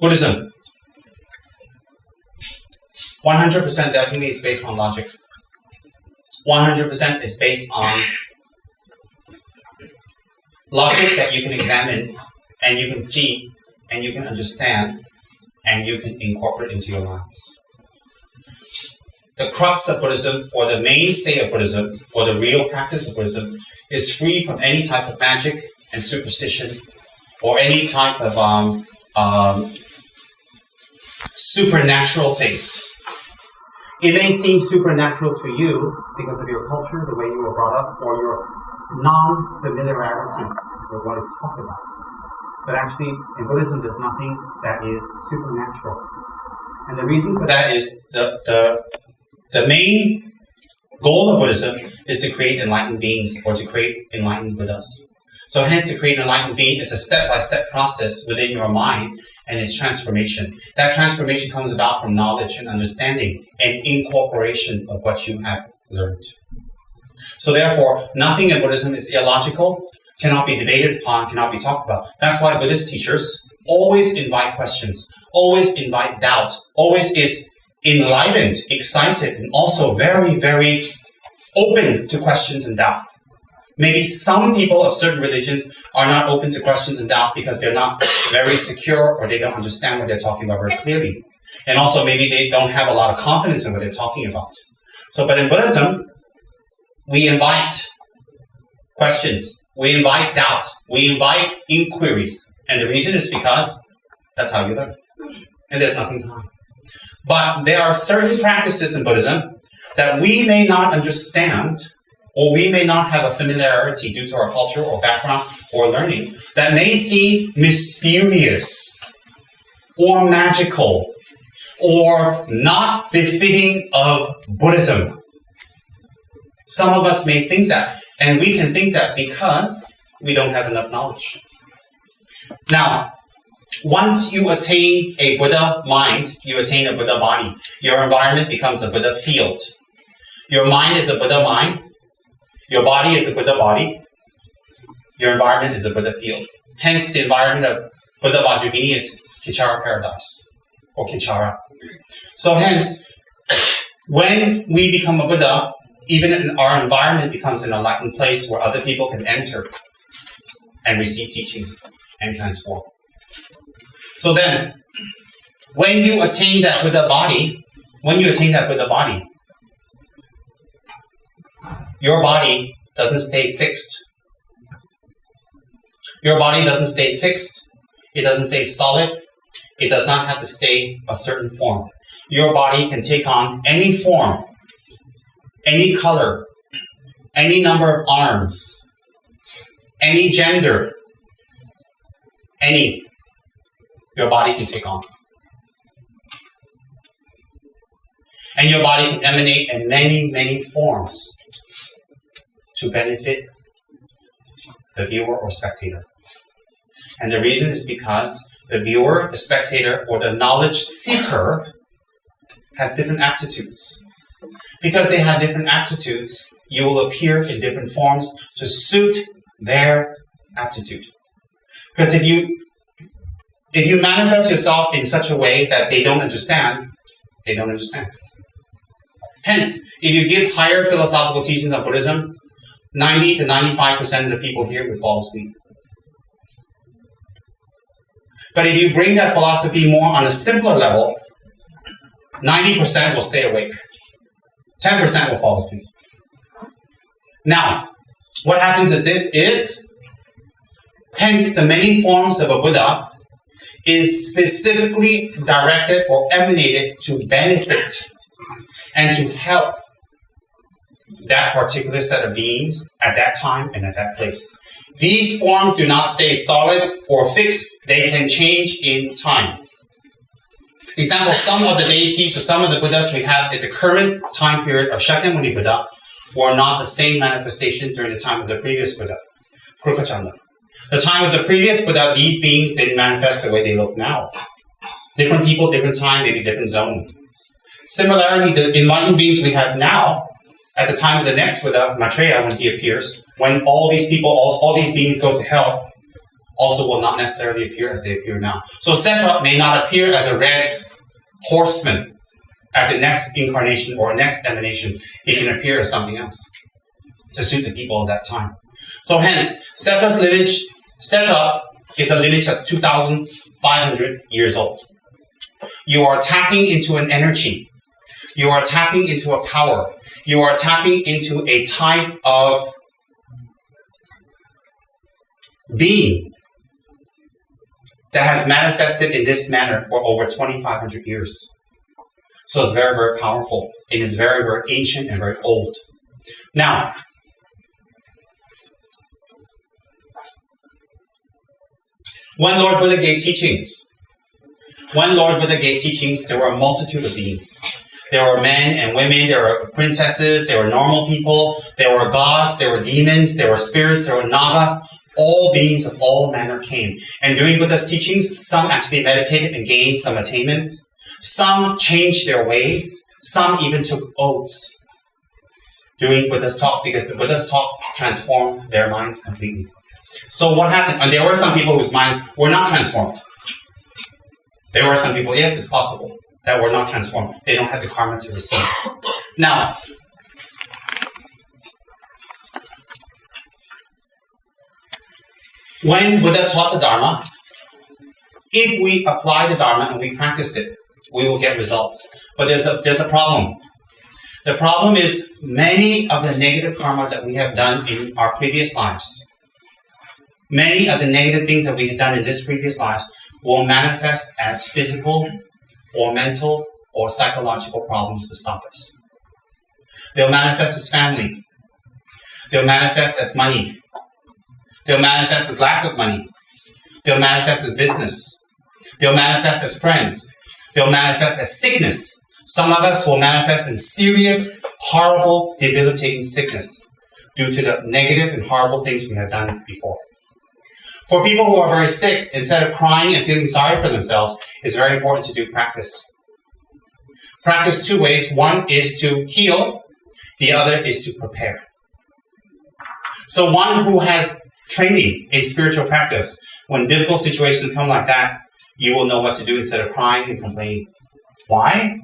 Buddhism, 100% definitely is based on logic. 100% is based on logic that you can examine and you can see and you can understand and you can incorporate into your lives. The crux of Buddhism, or the mainstay of Buddhism, or the real practice of Buddhism, is free from any type of magic and superstition or any type of supernatural things. It may seem supernatural to you because of your culture, the way you were brought up, or your non-familiarity with what is talked about. But actually, in Buddhism, there's nothing that is supernatural. And the reason for that is the main goal of Buddhism is to create enlightened beings or to create enlightened Buddhas. So hence, to create an enlightened being, it's a step-by-step process within your mind and its transformation. That transformation comes about from knowledge and understanding and incorporation of what you have learned. So therefore, nothing in Buddhism is illogical, cannot be debated upon, cannot be talked about. That's why Buddhist teachers always invite questions, always invite doubt, always is enlivened, excited, and also very, very open to questions and doubt. Maybe some people of certain religions are not open to questions and doubt because they're not very secure or they don't understand what they're talking about very clearly. And also maybe they don't have a lot of confidence in what they're talking about. So, but in Buddhism, we invite questions, we invite doubt, we invite inquiries. And the reason is because that's how you learn. And there's nothing to hide. But there are certain practices in Buddhism that we may not understand or we may not have a familiarity due to our culture or background or learning that may seem mysterious or magical or not befitting of Buddhism. Some of us may think that, and we can think that because we don't have enough knowledge. Now, once you attain a Buddha mind, you attain a Buddha body. Your environment becomes a Buddha field. Your mind is a Buddha mind. Your body is a Buddha body. Your environment is a Buddha field. Hence, the environment of Buddha Vajrayogini is Kichara paradise, or Kichara. So hence, when we become a Buddha, even our environment becomes an enlightened place where other people can enter and receive teachings and transform. So then, when you attain that Buddha body, your body doesn't stay fixed. Your body doesn't stay fixed. It doesn't stay solid. It does not have to stay a certain form. Your body can take on any form, any color, any number of arms, any gender, any. Your body can take on. And your body can emanate in many, many forms to benefit the viewer or spectator. And the reason is because the viewer, the spectator, or the knowledge seeker has different aptitudes. Because they have different aptitudes, you will appear in different forms to suit their aptitude. Because if you manifest yourself in such a way that they don't understand, they don't understand. Hence, if you give higher philosophical teachings of Buddhism, 90 to 95% of the people here would fall asleep. But if you bring that philosophy more on a simpler level, 90% will stay awake. 10% will fall asleep. Now, what happens is hence the many forms of a Buddha is specifically directed or emanated to benefit and to help that particular set of beings at that time and at that place. These forms do not stay solid or fixed. They can change in time. For example, some of the deities or some of the Buddhas we have in the current time period of Shakyamuni Buddha were not the same manifestations during the time of the previous Buddha, Krupachanda. The time of the previous Buddha, these beings didn't manifest the way they look now. Different people, different time, maybe different zone. Similarly, the enlightened beings we have now, at the time of the next Buddha, Maitreya, when he appears, when all these people, all these beings go to hell, also will not necessarily appear as they appear now. So Setra may not appear as a red horseman at the next incarnation or next emanation. It can appear as something else to suit the people of that time. So hence, Setra's lineage, Setra is a lineage that's 2,500 years old. You are tapping into an energy. You are tapping into a power. You are tapping into a type of being that has manifested in this manner for over 2,500 years. So it's very, very powerful. It is very, very ancient and very old. Now, when Lord Buddha gave teachings, there were a multitude of beings. There were men and women, there were princesses, there were normal people, there were gods, there were demons, there were spirits, there were nagas. All beings of all manner came. And during Buddha's teachings, some actually meditated and gained some attainments. Some changed their ways. Some even took oaths during Buddha's talk, because the Buddha's talk transformed their minds completely. So what happened? And there were some people whose minds were not transformed. There were some people, yes, it's possible, that were not transformed. They don't have the karma to receive. Now, when Buddha taught the Dharma, if we apply the Dharma and we practice it, we will get results. But there's a problem. The problem is many of the negative karma that we have done in our previous lives, many of the negative things that we have done in this previous lives will manifest as physical or mental or psychological problems to stop us. They'll manifest as family. They'll manifest as money. They'll manifest as lack of money. They'll manifest as business. They'll manifest as friends. They'll manifest as sickness. Some of us will manifest in serious, horrible, debilitating sickness due to the negative and horrible things we have done before. For people who are very sick, instead of crying and feeling sorry for themselves, it's very important to do practice. Practice two ways. One is to heal. The other is to prepare. So one who has training in spiritual practice, when difficult situations come like that, you will know what to do instead of crying and complaining. Why?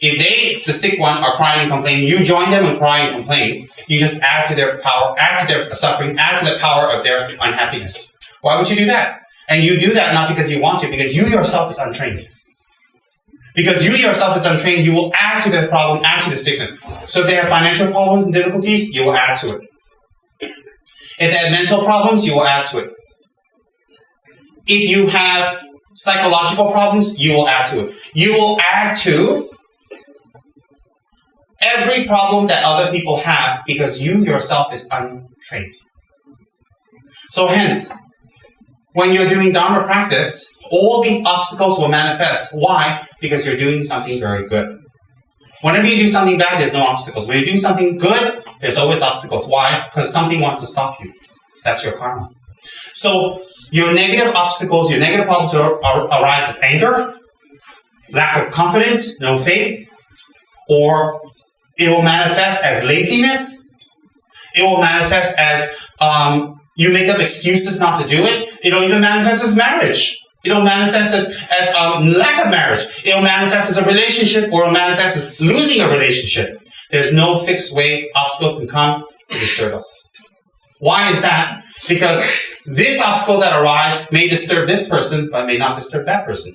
If they, the sick one, are crying and complaining, you join them and cry and complain. You just add to their power, add to their suffering, add to the power of their unhappiness. Why would you do that? And you do that not because you want to, because you yourself is untrained. Because you yourself is untrained, you will add to the problem, add to the sickness. So if they have financial problems and difficulties, you will add to it. If they have mental problems, you will add to it. If you have psychological problems, you will add to it. You will add to every problem that other people have because you yourself is untrained. So hence, when you're doing Dharma practice, all these obstacles will manifest. Why? Because you're doing something very good. Whenever you do something bad, there's no obstacles. When you do something good, there's always obstacles. Why? Because something wants to stop you. That's your karma. So your negative obstacles, your negative problems arise as anger, lack of confidence, no faith, or it will manifest as laziness. It will manifest as you make up excuses not to do it. It'll even manifest as marriage. It'll manifest as lack of marriage. It'll manifest as a relationship, or it'll manifest as losing a relationship. There's no fixed ways obstacles can come to disturb us. Why is that? Because this obstacle that arises may disturb this person, but may not disturb that person.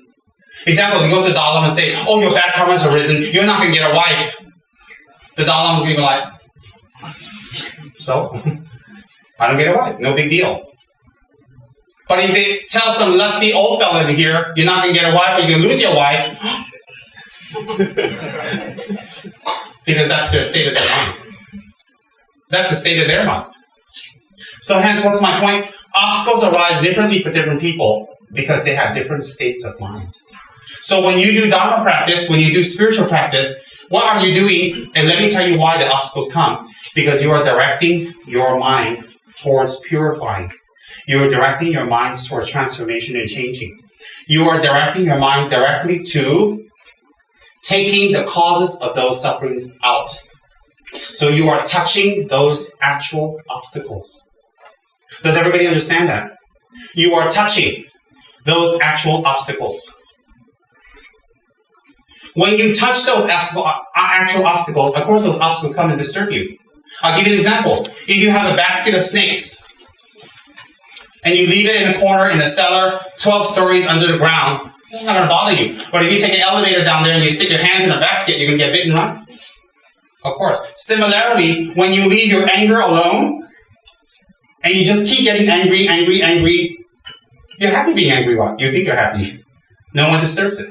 Example, you go to the Dalai Lama and say, oh, your bad karma has arisen, you're not going to get a wife. The Dalai Lama is going to be like, so? I don't get a wife, no big deal. But if they tell some lusty old fella in here, you're not going to get a wife, or you're going to lose your wife, because that's their state of their mind. That's the state of their mind. So hence, what's my point? Obstacles arise differently for different people because they have different states of mind. So when you do Dharma practice, when you do spiritual practice, what are you doing? And let me tell you why the obstacles come. Because you are directing your mind towards purifying. You are directing your minds towards transformation and changing. You are directing your mind directly to taking the causes of those sufferings out. So you are touching those actual obstacles. Does everybody understand that? You are touching those actual obstacles. When you touch those actual obstacles, of course those obstacles come and disturb you. I'll give you an example. If you have a basket of snakes, and you leave it in a corner in a cellar, 12 stories under the ground, it's not going to bother you. But if you take an elevator down there and you stick your hands in a basket, you're going to get bitten, right? Of course. Similarly, when you leave your anger alone, and you just keep getting angry, you're happy being angry, what? You think you're happy. No one disturbs it.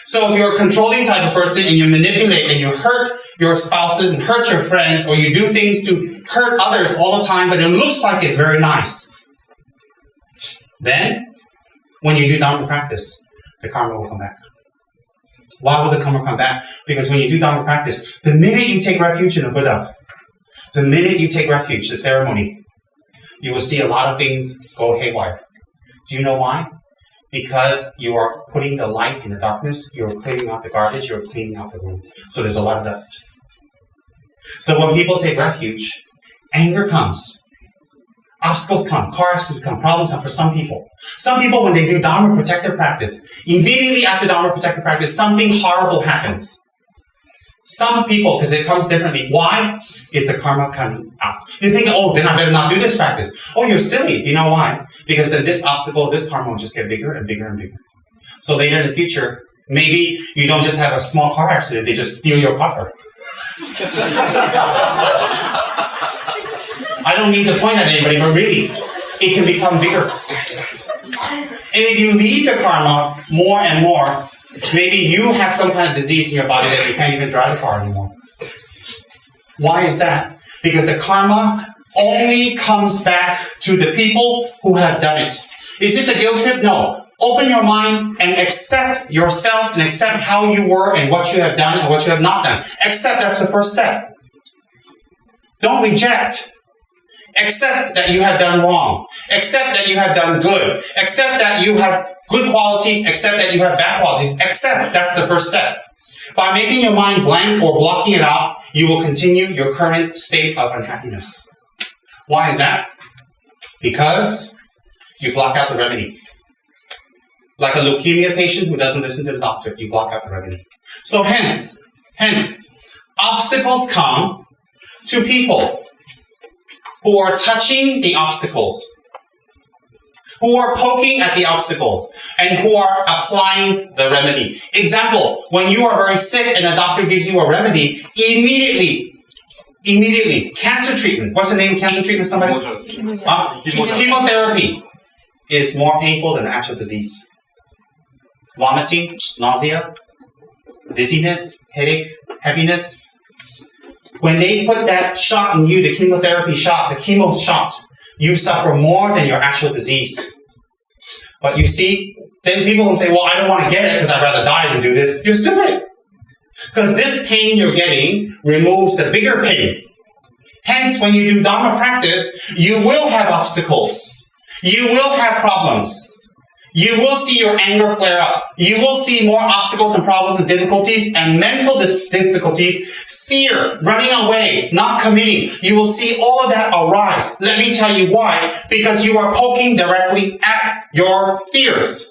So if you're a controlling type of person and you manipulate and you hurt your spouses and hurt your friends, or you do things to hurt others all the time, but it looks like it's very nice, then when you do Dharma practice, the karma will come back. Why will the karma come back? Because when you do Dharma practice, the minute you take refuge in the Buddha, the minute you take refuge, the ceremony, you will see a lot of things go haywire. Do you know why? Because you are putting the light in the darkness, you're cleaning out the garbage, you're cleaning out the room. So there's a lot of dust. So when people take refuge, anger comes. Obstacles come, car accidents come, problems come for some people. Some people, when they do Dharma protective practice, immediately after Dharma protective practice, something horrible happens. Some people, because it comes differently. Why? Is the karma coming out? You think, oh, then I better not do this practice. Oh, you're silly. You know why? Because then this obstacle, this karma will just get bigger and bigger and bigger. So later in the future, maybe you don't just have a small car accident, they just steal your car. I don't need to point at anybody, but really, it can become bigger. And if you leave the karma more and more, maybe you have some kind of disease in your body that you can't even drive the car anymore. Why is that? Because the karma only comes back to the people who have done it. Is this a guilt trip? No. Open your mind and accept yourself and accept how you were and what you have done and what you have not done. Accept, that's the first step. Don't reject. Accept that you have done wrong. Accept that you have done good. Accept that you have good qualities. Accept that you have bad qualities. Accept, that's the first step. By making your mind blank or blocking it out, you will continue your current state of unhappiness. Why is that? Because you block out the remedy. Like a leukemia patient who doesn't listen to the doctor, you block out the remedy. So hence, obstacles come to people who are touching the obstacles, who are poking at the obstacles, and who are applying the remedy. Example, when you are very sick and a doctor gives you a remedy, immediately, cancer treatment. What's the name of cancer treatment, somebody? Chemotherapy is more painful than the actual disease. Vomiting, nausea, dizziness, headache, heaviness. When they put that shot in you, the chemotherapy shot, the chemo shot, you suffer more than your actual disease. But you see, then people will say, well, I don't want to get it because I'd rather die than do this. You're stupid. Because this pain you're getting removes the bigger pain. Hence, when you do Dharma practice, you will have obstacles. You will have problems. You will see your anger flare up. You will see more obstacles and problems and difficulties and mental difficulties, fear, running away, not committing. You will see all of that arise. Let me tell you why. Because you are poking directly at your fears.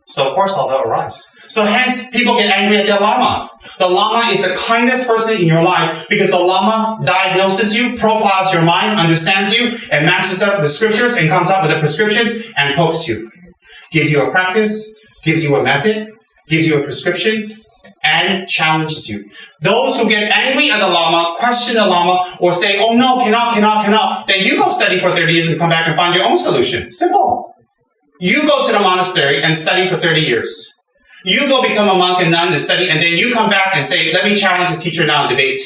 So of course all that arise. So hence people get angry at the Lama. The Lama is the kindest person in your life because the Lama diagnoses you, profiles your mind, understands you, and matches up with the scriptures and comes up with a prescription and pokes you. Gives you a practice, gives you a method, gives you a prescription, and challenges you. Those who get angry at the Lama, question the Lama, or say, oh no, cannot, then you go study for 30 years and come back and find your own solution. Simple. You go to the monastery and study for 30 years. You go become a monk and nun and study, and then you come back and say, let me challenge the teacher now in debate.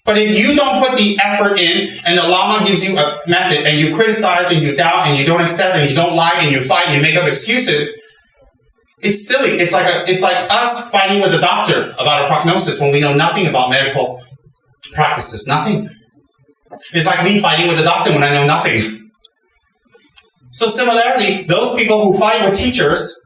But if you don't put the effort in, and the Lama gives you a method, and you criticize, and you doubt, and you don't accept, and you don't lie, and you fight, and you make up excuses, it's silly. It's like us fighting with the doctor about a prognosis when we know nothing about medical practices. Nothing. It's like me fighting with the doctor when I know nothing. So similarly, those people who fight with teachers,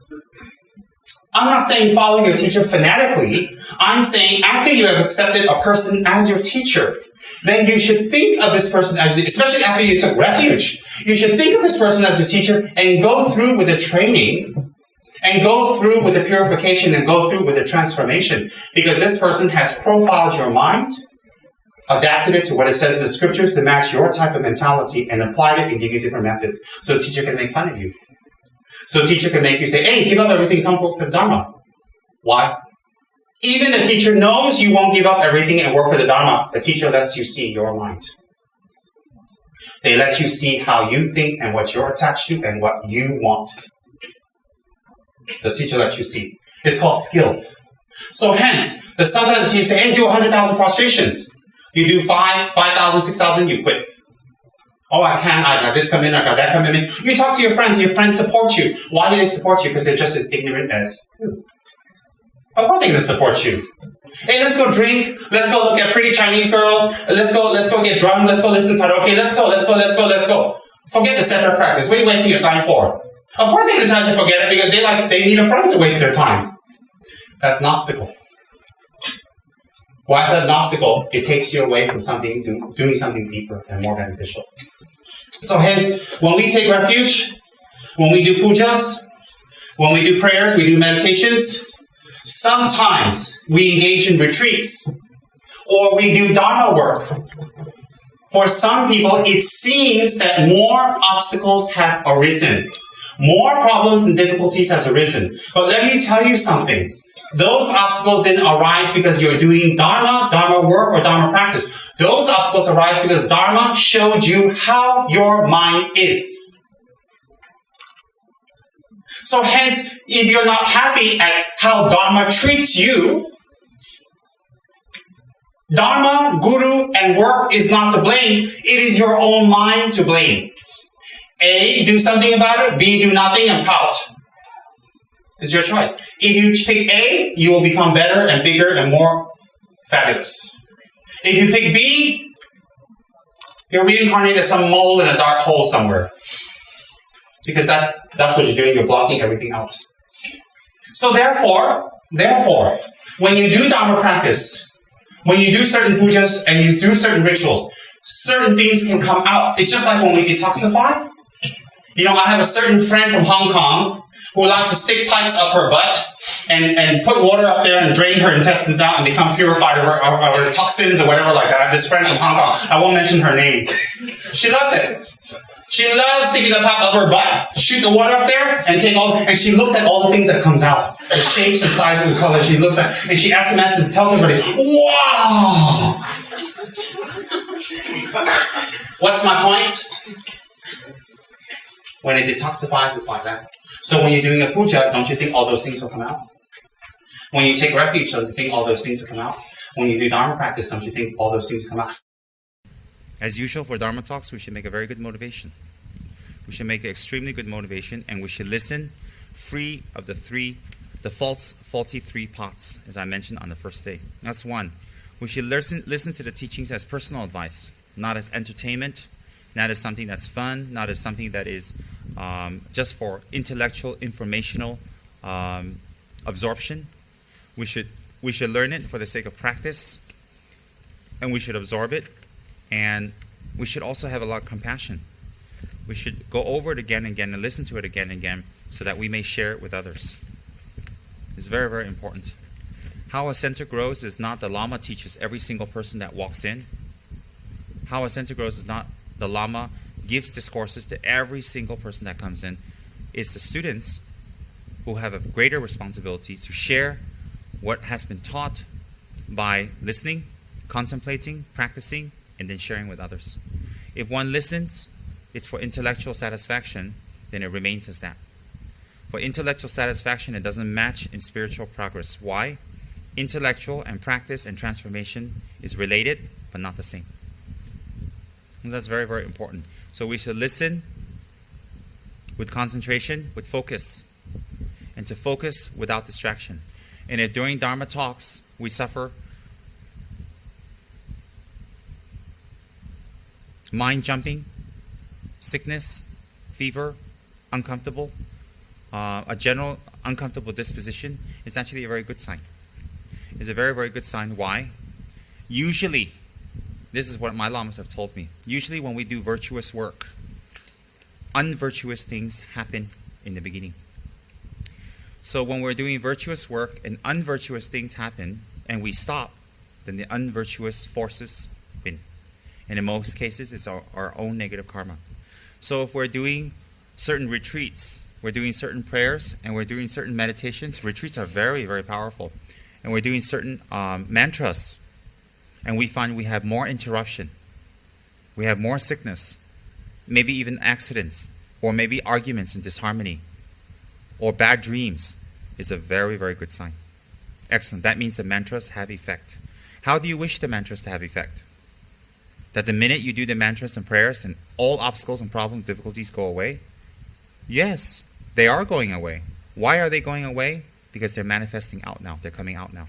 I'm not saying follow your teacher fanatically. I'm saying after you have accepted a person as your teacher, then you should think of this person as, especially after you took refuge, you should think of this person as a teacher and go through with the training and go through with the purification and go through with the transformation, because this person has profiled your mind, adapted it to what it says in the scriptures to match your type of mentality, and applied it and give you different methods. So a teacher can make fun of you. So a teacher can make you say, hey, give up everything, come for the Dharma. Why? Even the teacher knows you won't give up everything and work for the Dharma. The teacher lets you see your mind. They let you see how you think and what you're attached to and what you want. The teacher lets you see. It's called skill. So hence, sometimes the teacher say, hey, do 100,000 prostrations. You do 5,000, 6,000, you quit. Oh, I can't, I got this coming in, I got that coming in. You talk to your friends support you. Why do they support you? Because they're just as ignorant as you. Of course they're going to support you. Hey, let's go drink. Let's go look at pretty Chinese girls. Let's go get drunk. Let's go listen to karaoke. Let's go. Forget the separate practice. What are you wasting your time for? Of course they're going to try to forget it because they need a friend to waste their time. That's an obstacle. Why is that an obstacle? It takes you away from doing something deeper and more beneficial. So hence, when we take refuge, when we do pujas, when we do prayers, we do meditations, sometimes we engage in retreats, or we do Dharma work. For some people, it seems that more obstacles have arisen. More problems and difficulties has arisen. But let me tell you something. Those obstacles didn't arise because you're doing Dharma work, or Dharma practice. Those obstacles arise because Dharma showed you how your mind is. So hence, if you're not happy at how Dharma treats you, Dharma, Guru, and work is not to blame. It is your own mind to blame. A, do something about it. B, do nothing and pout. It's your choice. If you pick A, you will become better and bigger and more fabulous. If you pick B, you're reincarnated as some mole in a dark hole somewhere. Because that's what you're doing. You're blocking everything out. So therefore, when you do Dharma practice, when you do certain pujas and you do certain rituals, certain things can come out. It's just like when we detoxify. You know, I have a certain friend from Hong Kong who likes to stick pipes up her butt and put water up there and drain her intestines out and become purified of her toxins or whatever like that. I have this friend from Hong Kong. I won't mention her name. She loves it. She loves sticking the pipe up her butt, shoot the water up there, and and she looks at all the things that comes out. The shapes and sizes and colors she looks at. And she SMSs and tells everybody, wow! What's my point? When it detoxifies, it's like that. So when you're doing a puja, don't you think all those things will come out? When you take refuge, don't you think all those things will come out? When you do Dharma practice, don't you think all those things will come out? As usual for Dharma talks, we should make a very good motivation. We should make an extremely good motivation, and we should listen free of the faulty three pots, as I mentioned on the first day. That's one. We should listen to the teachings as personal advice, not as entertainment, not as something that's fun, not as something that is just for intellectual, informational absorption. We should learn it for the sake of practice, and we should absorb it, and we should also have a lot of compassion. We should go over it again and again and listen to it again and again so that we may share it with others. It's very, very important. How a center grows is not the Lama teaches every single person that walks in. How a center grows is not the Lama gives discourses to every single person that comes in. It's the students who have a greater responsibility to share what has been taught by listening, contemplating, practicing, and then sharing with others. If one listens, it's for intellectual satisfaction, then it remains as that. For intellectual satisfaction, it doesn't match in spiritual progress. Why? Intellectual and practice and transformation is related, but not the same. And that's very, very important. So we should listen with concentration, with focus, and to focus without distraction. And if during Dharma talks we suffer mind jumping, sickness, fever, uncomfortable, a general uncomfortable disposition, it's actually a very good sign. It's a very, very good sign. Why? Usually, This is what my lamas have told me. Usually when we do virtuous work, unvirtuous things happen in the beginning. So when we're doing virtuous work and unvirtuous things happen and we stop, then the unvirtuous forces win. And in most cases, it's our own negative karma. So if we're doing certain retreats, we're doing certain prayers, and we're doing certain meditations, retreats are very, very powerful. And we're doing certain mantras, and we find we have more interruption. We have more sickness, maybe even accidents, or maybe arguments and disharmony, or bad dreams is a very, very good sign. Excellent. That means the mantras have effect. How do you wish the mantras to have effect? That the minute you do the mantras and prayers and all obstacles and problems, difficulties go away? Yes, they are going away. Why are they going away? Because they're manifesting out now. They're coming out now.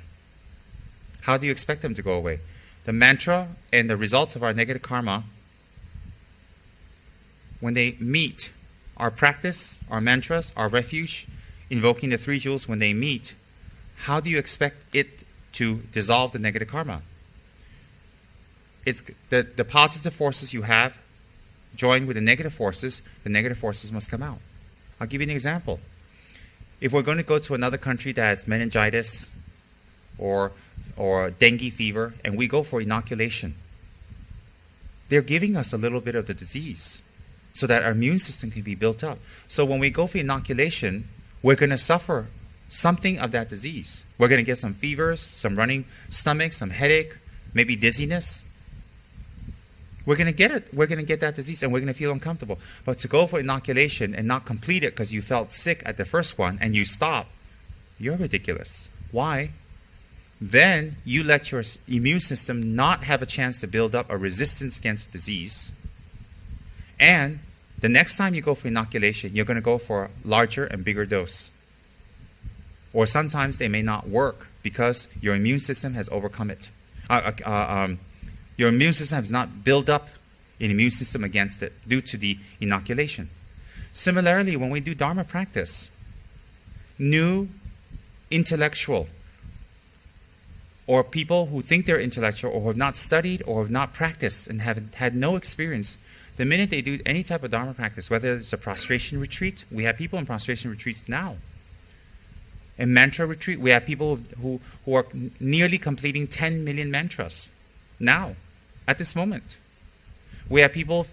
How do you expect them to go away? The mantra and the results of our negative karma, when they meet, our practice, our mantras, our refuge, invoking the three jewels, when they meet, how do you expect it to dissolve the negative karma? It's the positive forces you have joined with the negative forces must come out. I'll give you an example. If we're going to go to another country that has meningitis or dengue fever, and we go for inoculation, they're giving us a little bit of the disease so that our immune system can be built up. So when we go for inoculation, we're going to suffer something of that disease. We're going to get some fevers, some running stomach, some headache, maybe dizziness. We're going to get it. We're going to get that disease, and we're going to feel uncomfortable. But to go for inoculation and not complete it because you felt sick at the first one and you stop, you're ridiculous. Why? Then you let your immune system not have a chance to build up a resistance against disease. And the next time you go for inoculation, you're going to go for a larger and bigger dose. Or sometimes they may not work because your immune system has overcome it. Your immune system has not built up an immune system against it due to the inoculation. Similarly, when we do Dharma practice, new intellectual or people who think they're intellectual or have not studied or have not practiced and have had no experience, the minute they do any type of Dharma practice, whether it's a prostration retreat, we have people in prostration retreats now. In mantra retreat, we have people who are nearly completing 10 million mantras now, at this moment. We have people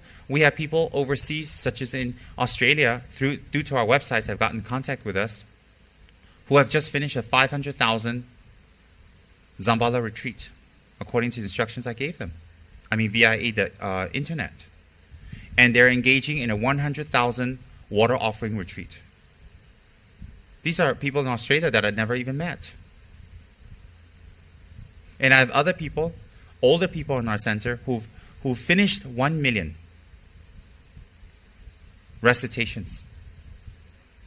overseas, such as in Australia, due to our websites, have gotten in contact with us, who have just finished a 500,000 Zambala retreat, according to the instructions I gave them. Via the internet. And they're engaging in a 100,000 water offering retreat. These are people in Australia that I'd never even met. And I have other people, older people in our center, who finished 1 million recitations.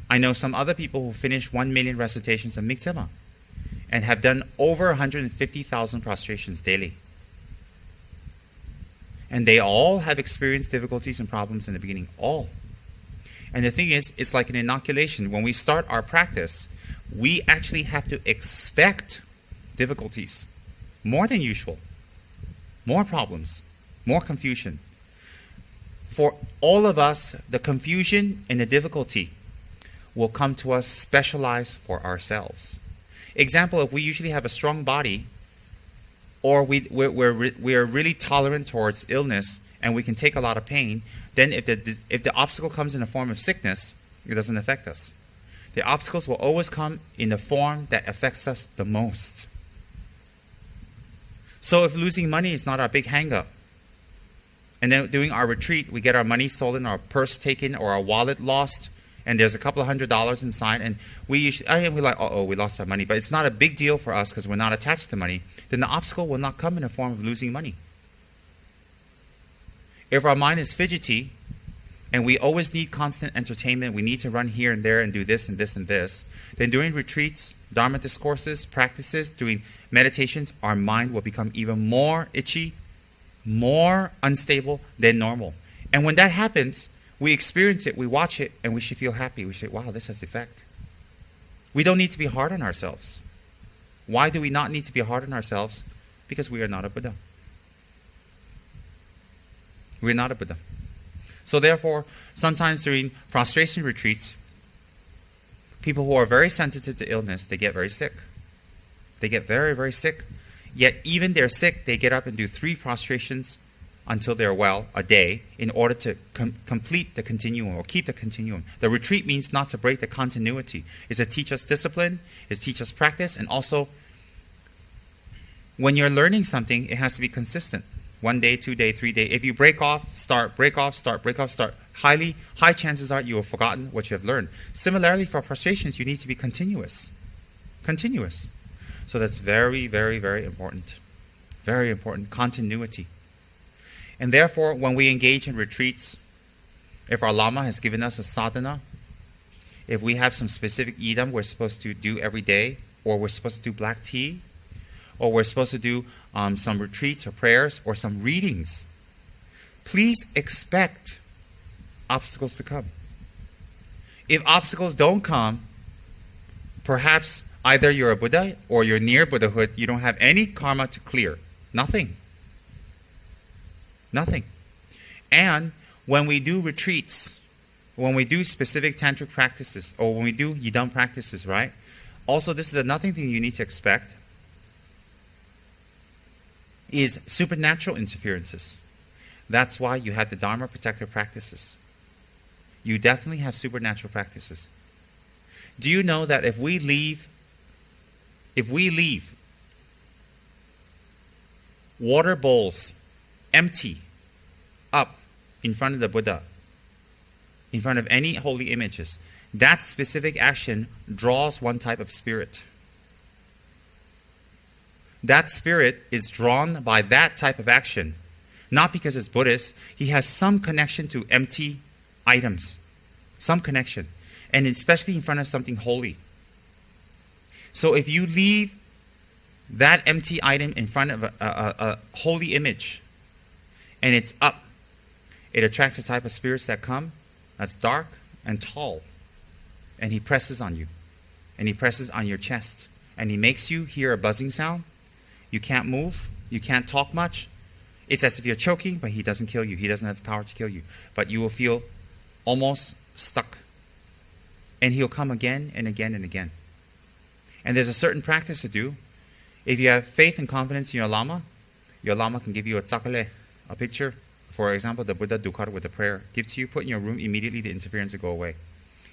I know some other people who finished 1 million recitations in Miktema and have done over 150,000 prostrations daily. And they all have experienced difficulties and problems in the beginning. All. And the thing is, it's like an inoculation. When we start our practice, we actually have to expect difficulties. More than usual. More problems. More confusion. For all of us, the confusion and the difficulty will come to us specialized for ourselves. Example, if we usually have a strong body, or we are really tolerant towards illness and we can take a lot of pain, then if the obstacle comes in the form of sickness, it doesn't affect us. The obstacles will always come in the form that affects us the most. So if losing money is not our big hang-up, and then doing our retreat, we get our money stolen, our purse taken, or our wallet lost, and there's a couple of $100 inside, and we're like, we lost our money. But it's not a big deal for us because we're not attached to money. Then the obstacle will not come in the form of losing money. If our mind is fidgety, and we always need constant entertainment, we need to run here and there and do this and this and this, then during retreats, Dharma discourses, practices, doing meditations, our mind will become even more itchy, more unstable than normal. And when that happens, we experience it, we watch it, and we should feel happy. We say, wow, this has effect. We don't need to be hard on ourselves. Why do we not need to be hard on ourselves? Because we are not a Buddha. We're not a Buddha. So therefore, sometimes during prostration retreats, people who are very sensitive to illness, they get very sick. They get very, very sick. Yet even they're sick, they get up and do 3 prostrations until they're well a day in order to complete the continuum or keep the continuum. The retreat means not to break the continuity. It's to teach us discipline, it's to teach us practice, and also when you're learning something, it has to be consistent. 1 day, 2 day, 3 day. If you break off, start, break off, start, break off, start, high chances are you have forgotten what you have learned. Similarly, for prostrations, you need to be continuous. Continuous. So that's very, very, very important. Very important. Continuity. And therefore, when we engage in retreats, if our Lama has given us a sadhana, if we have some specific idam we're supposed to do every day, or we're supposed to do black tea, or we're supposed to do some retreats or prayers or some readings, please expect obstacles to come. If obstacles don't come, perhaps either you're a Buddha or you're near Buddhahood, you don't have any karma to clear. Nothing. Nothing. And when we do retreats, when we do specific tantric practices, or when we do yidam practices, right? Also, this is another thing you need to expect, is supernatural interferences. That's why you have the Dharma protective practices. You definitely have supernatural practices. Do you know that if we leave water bowls empty up in front of the Buddha, in front of any holy images, that specific action draws one type of spirit. That spirit is drawn by that type of action, not because it's Buddhist. He has some connection to empty items, some connection, and especially in front of something holy. So if you leave that empty item in front of a holy image, and it's up, it attracts the type of spirits that come, that's dark and tall, and he presses on you, and he presses on your chest, and he makes you hear a buzzing sound. You can't move, you can't talk much. It's as if you're choking, but he doesn't kill you. He doesn't have the power to kill you. But you will feel almost stuck. And he'll come again and again and again. And there's a certain practice to do. If you have faith and confidence in your Lama can give you a tsakale, a picture. For example, the Buddha Dukkha with a prayer. Give to you, put in your room, immediately the interference will go away.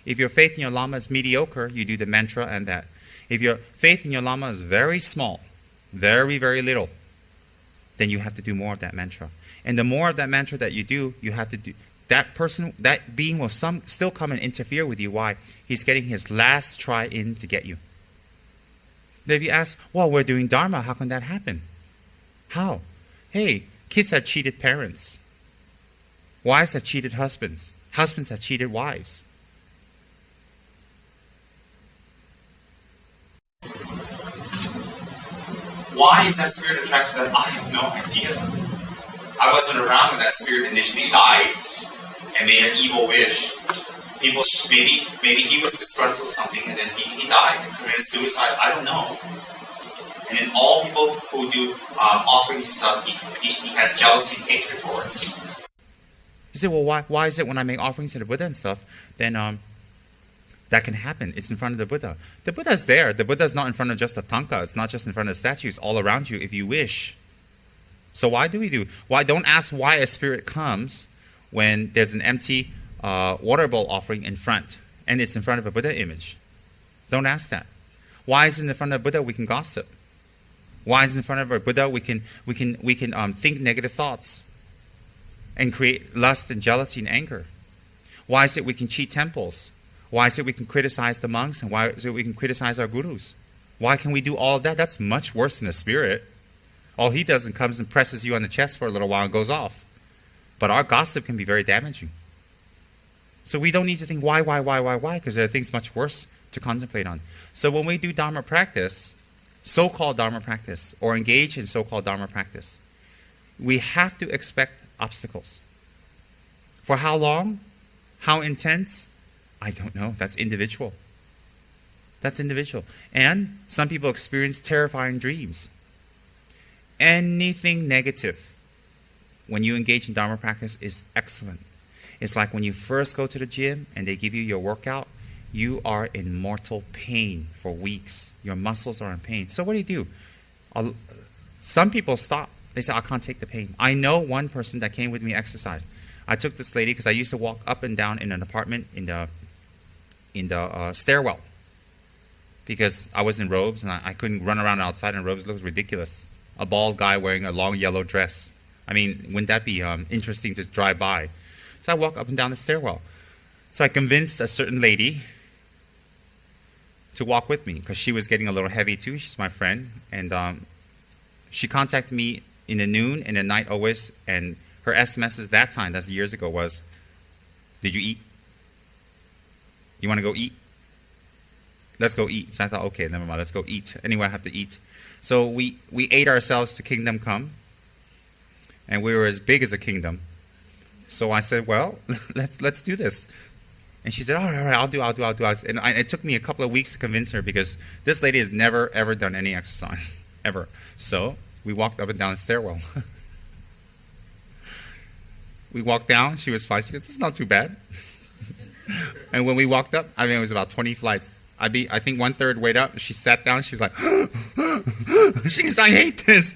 If your faith in your Lama is mediocre, you do the mantra and that. If your faith in your Lama is very small, very, very little, then you have to do more of that mantra. And the more of that mantra that you do, you have to do, that person, that being will still come and interfere with you. Why? He's getting his last try in to get you. But if you ask, well, we're doing Dharma, how can that happen? How? Hey, kids have cheated parents. Wives have cheated husbands. Husbands have cheated wives. Why is that spirit attracted to that? I have no idea. I wasn't around when that spirit initially died and made an evil wish. People, maybe he was disgruntled with something and then he died, committed suicide. I don't know. And then all people who do offerings and stuff, he has jealousy and hatred towards. You say, well, why is it when I make offerings to the Buddha and stuff, then that can happen? It's in front of the Buddha. The Buddha is there. The Buddha is not in front of just a tanka. It's not just in front of statues. All around you if you wish. So why do we do? Why don't ask why a spirit comes when there's an empty water bowl offering in front and it's in front of a Buddha image. Don't ask that. Why is it in front of a Buddha we can gossip? Why is it in front of a Buddha we can think negative thoughts and create lust and jealousy and anger? Why is it we can cheat temples? Why is it we can criticize the monks, and why is it we can criticize our gurus? Why can we do all of that? That's much worse than a spirit. All he does is comes and presses you on the chest for a little while and goes off. But our gossip can be very damaging. So we don't need to think why, because there are things much worse to contemplate on. So when we do Dharma practice, so-called Dharma practice, or engage in so-called Dharma practice, we have to expect obstacles. For how long? How intense? I don't know. That's individual. That's individual. And some people experience terrifying dreams. Anything negative when you engage in Dharma practice is excellent. It's like when you first go to the gym and they give you your workout, you are in mortal pain for weeks. Your muscles are in pain. So what do? Some people stop. They say, I can't take the pain. I know one person that came with me exercise. I took this lady because I used to walk up and down in an apartment in the stairwell because I was in robes and I couldn't run around outside in robes. It looks ridiculous. A bald guy wearing a long yellow dress. I mean, wouldn't that be interesting to drive by? So I walk up and down the stairwell. So I convinced a certain lady to walk with me because she was getting a little heavy too. She's my friend. And she contacted me in the noon and the night always. And her SMSs that time, that's years ago, was, did you eat? You want to go eat? Let's go eat. So I thought, okay, never mind, let's go eat. Anyway, I have to eat. So we ate ourselves to Kingdom Come. And we were as big as a kingdom. So I said, well, let's do this. And she said, all right, I'll do. And it took me a couple of weeks to convince her because this lady has never, ever done any exercise, ever. So we walked up and down the stairwell. We walked down. She was fine. She goes, this is not too bad. And when we walked up, I mean, it was about 20 flights. I think 1/3 way up. She sat down. She was like, she goes, I hate this.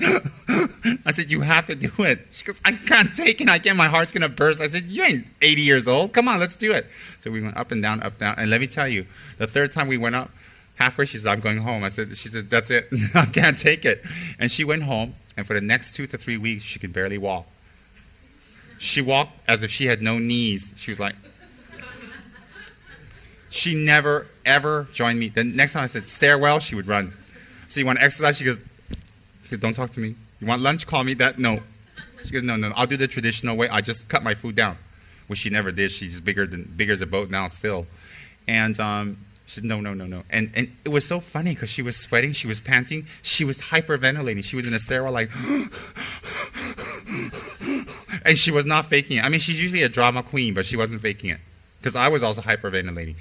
I said, you have to do it. She goes, I can't take it. My heart's going to burst. I said, you ain't 80 years old. Come on, let's do it. So we went up and down, up, down. And let me tell you, the third time we went up, halfway she said, I'm going home. She said, that's it. I can't take it. And she went home. And for the next 2 to 3 weeks, she could barely walk. She walked as if she had no knees. She was like, she never, ever joined me. The next time I said, stairwell, she would run. So you want to exercise? She goes, don't talk to me. You want lunch? Call me that? No. She goes, no. I'll do the traditional way. I just cut my food down, which she never did. She's bigger as a boat now still. And she said, no. And it was so funny because she was sweating. She was panting. She was hyperventilating. She was in a stairwell like, and she was not faking it. I mean, she's usually a drama queen, but she wasn't faking it because I was also hyperventilating.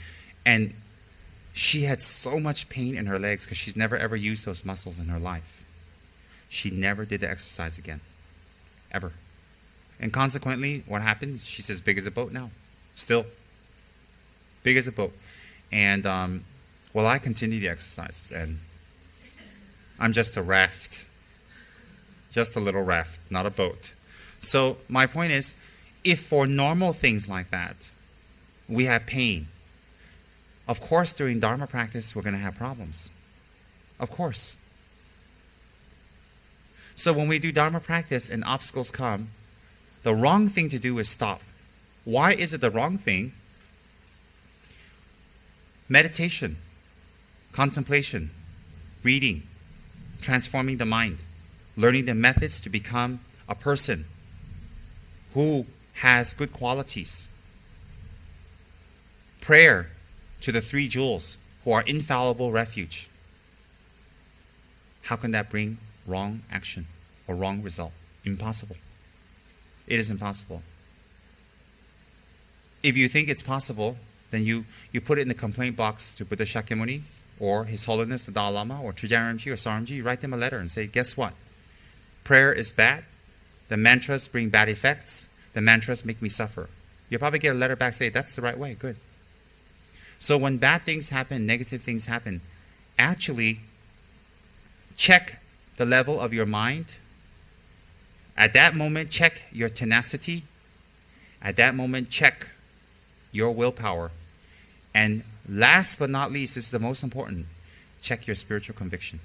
And she had so much pain in her legs because she's never ever used those muscles in her life. She never did the exercise again. Ever. And consequently, what happened? She's as big as a boat now. Still. Big as a boat. And, I continue the exercises. And I'm just a raft. Just a little raft, not a boat. So my point is, if for normal things like that, we have pain, of course, during Dharma practice, we're going to have problems. Of course. So when we do Dharma practice and obstacles come, the wrong thing to do is stop. Why is it the wrong thing? Meditation, contemplation, reading, transforming the mind, learning the methods to become a person who has good qualities. Prayer to the 3 jewels who are infallible refuge. How can that bring wrong action or wrong result? Impossible. It is impossible. If you think it's possible, then you put it in the complaint box to Buddha Shakyamuni or His Holiness the Dalai Lama or Trijaramji or Saramji. You write them a letter and say, guess what? Prayer is bad. The mantras bring bad effects. The mantras make me suffer. You'll probably get a letter back saying, that's the right way. Good. So when bad things happen, negative things happen, actually check the level of your mind. At that moment, check your tenacity. At that moment, check your willpower. And last but not least, this is the most important, check your spiritual conviction.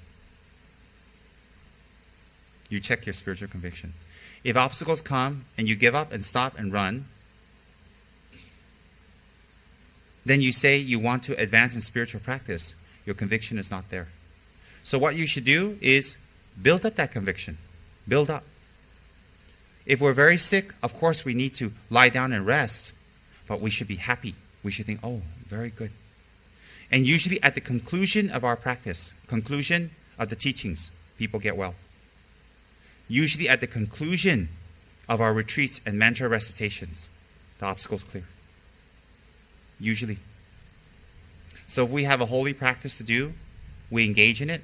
You check your spiritual conviction. If obstacles come and you give up and stop and run, then you say you want to advance in spiritual practice. Your conviction is not there. So what you should do is build up that conviction. Build up. If we're very sick, of course we need to lie down and rest. But we should be happy. We should think, oh, very good. And usually at the conclusion of our practice, conclusion of the teachings, people get well. Usually at the conclusion of our retreats and mantra recitations, the obstacles clear. Usually. So if we have a holy practice to do, we engage in it.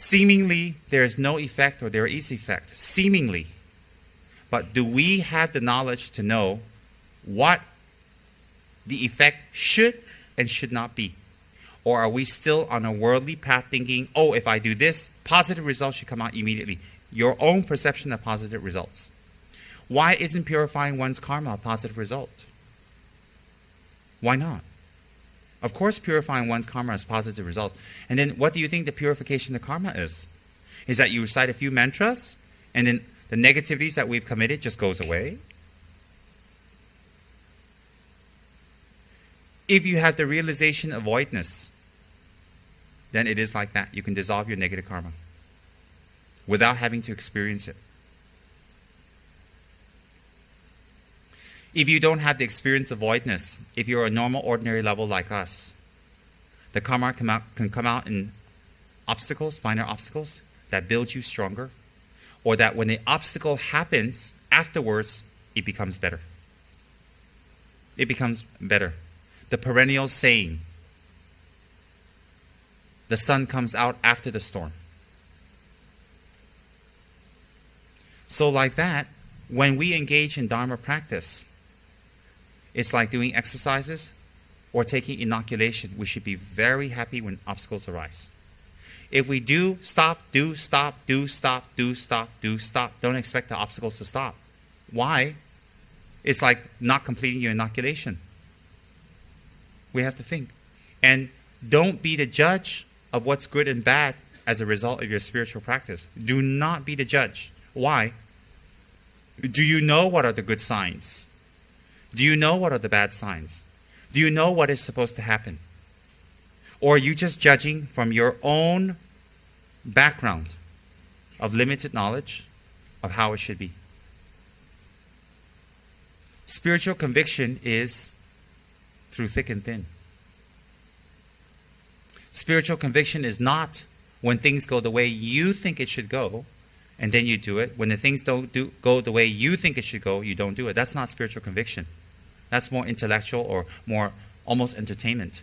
Seemingly, there is no effect or there is effect. Seemingly. But do we have the knowledge to know what the effect should and should not be? Or are we still on a worldly path thinking, oh, if I do this, positive results should come out immediately? Your own perception of positive results. Why isn't purifying one's karma a positive result? Why not? Of course, purifying one's karma is positive results. And then what do you think the purification of karma is? Is that you recite a few mantras and then the negativities that we've committed just goes away? If you have the realization of voidness, then it is like that. You can dissolve your negative karma without having to experience it. If you don't have the experience of voidness, if you're a normal, ordinary level like us, the karma can come out in obstacles, minor obstacles, that build you stronger, or that when the obstacle happens, afterwards, it becomes better. It becomes better. The perennial saying, the sun comes out after the storm. So like that, when we engage in Dharma practice, it's like doing exercises or taking inoculation. We should be very happy when obstacles arise. If we do stop, don't expect the obstacles to stop. Why? It's like not completing your inoculation. We have to think. And don't be the judge of what's good and bad as a result of your spiritual practice. Do not be the judge. Why? Do you know what are the good signs? Do you know what are the bad signs? Do you know what is supposed to happen? Or are you just judging from your own background of limited knowledge of how it should be? Spiritual conviction is through thick and thin. Spiritual conviction is not when things go the way you think it should go, and then you do it. When the things don't go the way you think it should go, you don't do it. That's not spiritual conviction. That's more intellectual or more almost entertainment.